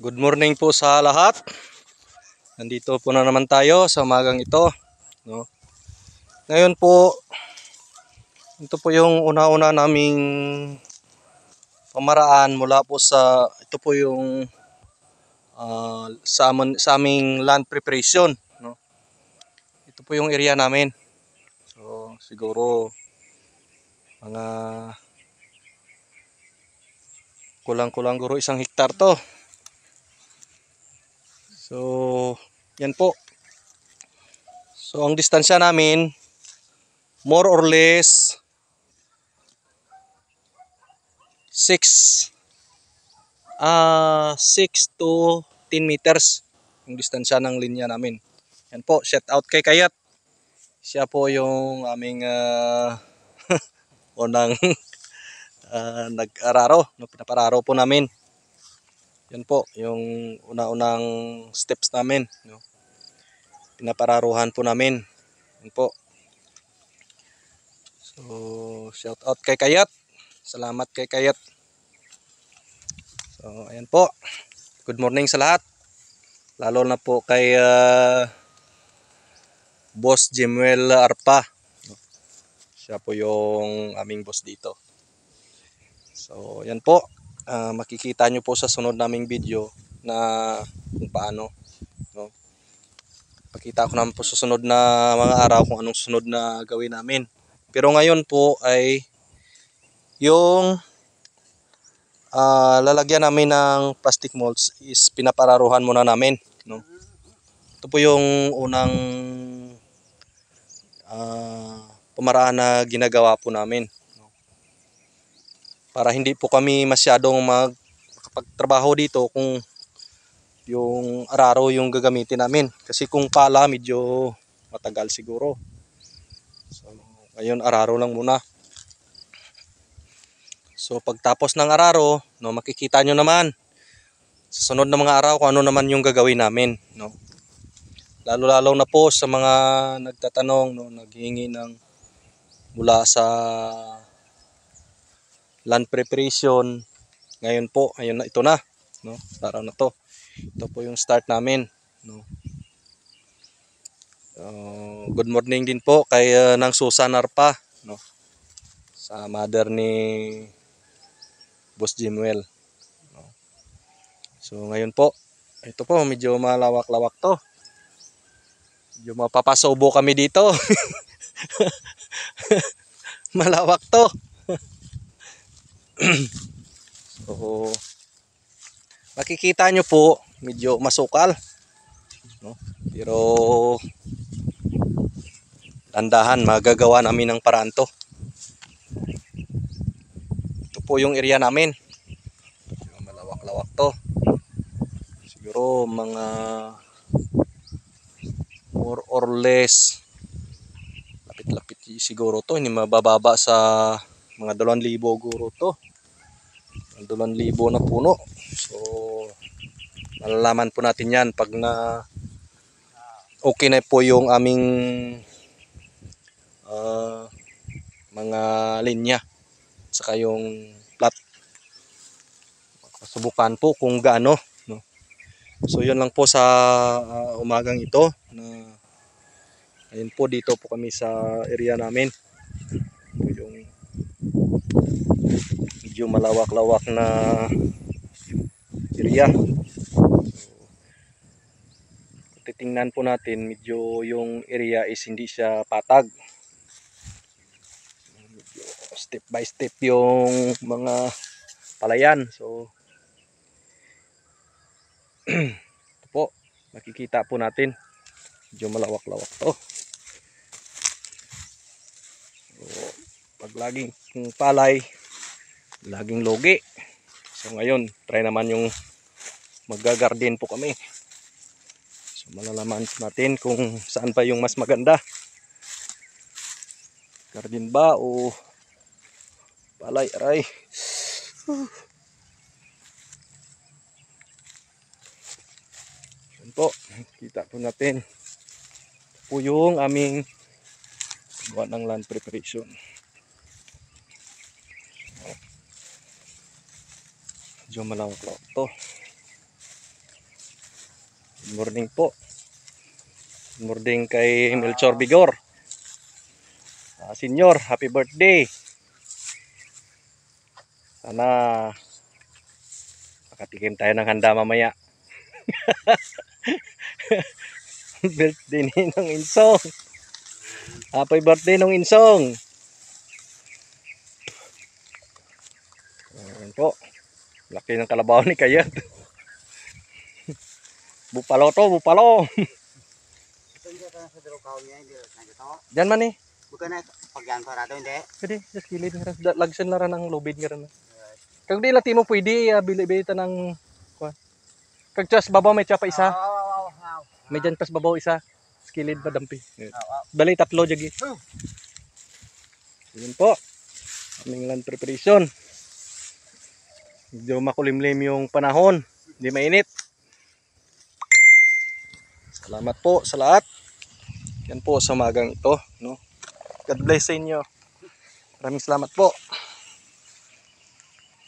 Good morning po sa lahat. Nandito po na naman tayo sa umagang ito, no? Ngayon po, ito po yung una-una naming pamaraan mula po sa ito po yung sa aming land preparation, no? Ito po yung area namin. So, siguro mga kulang-kulang guro 1 hektar to. So, yan po. So, ang distansya namin more or less 6 to 10 meters yung distansya ng linya namin. Yan po, shout out kay Kayat. Siya po yung aming unang nag-araro, no, pinapararo po namin. Yan po, yung una-unang steps namin, no. Pinapararuhan po namin. Yan po. So, shout out kay Kayat. Salamat kay Kayat. So, ayan po. Good morning sa lahat. Lalo na po kay Boss Jemuel Arpa. Siya po yung aming boss dito. So, yan po. Makikita nyo po sa sunod naming video na kung paano, no? Pakita ko naman po sa sunod na mga araw kung anong sunod na gawin namin. Pero ngayon po ay yung lalagyan namin ng plastic molds is pinapararuhan muna namin, no? Ito po yung unang pamaraan na ginagawa po namin, no? Para hindi po kami masyadong makapagtrabaho dito kung yung araro yung gagamitin namin. Kasi kung pala medyo matagal siguro. So, ngayon araro lang muna. So pagtapos ng araro, no, makikita nyo naman sa sunod na mga araw kung ano naman yung gagawin namin, no. Lalo-lalo na po sa mga nagtatanong, no, naghihingi ng mula sa land preparation. Ngayon po, ayun na, ito na, no, araw na to. Ito po yung start namin, no. Good morning din po kay ng Susan Arpa, no, sa mother ni Boss Jemuel, no. So ngayon po, ito po medyo malawak-lawak to. Medyo mapapasubo kami dito. Malawak to. So makikita nyo po medyo masukal, no? Pero tandahan, magagawa namin ng paraan to. Ito po yung area namin. Malawak-lawak to. Siguro mga more or less lapit-lapit siguro to. Hindi mabababa sa mga 2,000 guro to. 2,000 na puno. So malalaman po natin yan pag na okay na po yung aming mga linya saka yung plot. Subukan po kung gaano, no? So yun lang po sa umagang ito na ayun po, dito po kami sa area namin. Ito yung medyo malawak-lawak na area. So, titingnan po natin, medyo yung area is hindi siya patag. Step by step yung mga palayan. So ito po, makikita po natin medyo malawak-lawak to. So, pag laging palay, laging logi. So ngayon, try naman yung mag-garden po kami. So malalaman po natin kung saan pa yung mas maganda. Garden ba o palay, aray. Yan po, kita po natin. Ito po yung aming gawa ng land preparation. Medyo malawak-lawak to. Morning po. Morning kay Melchor Bigor. Senior, happy birthday. Sana makatikim tayo ng handa mamaya. Birthday ni Nong Insong. Happy birthday Nong Insong. Ayan po. Laki ng kalabaw ni Kayat. Bupalo to, bupalo. Diyan man eh. Bukan na pagyan para daw hindi. Pwede, just kilid nga rin. Lagsan na rin ng lubid nga rin. Kag di lati mo pwede, bili-bili ta ng kuan. Kag just babaw may tsapa isa. May dyan pas babaw isa. Skilid ba dampi. Bali tatlo jagi. Yun po. Aming land preparation. Medyo makulimlim yung panahon. Hindi mainit. Salamat po sa lahat. Yan po sa magang ito, no. God bless sa inyo. Maraming salamat po.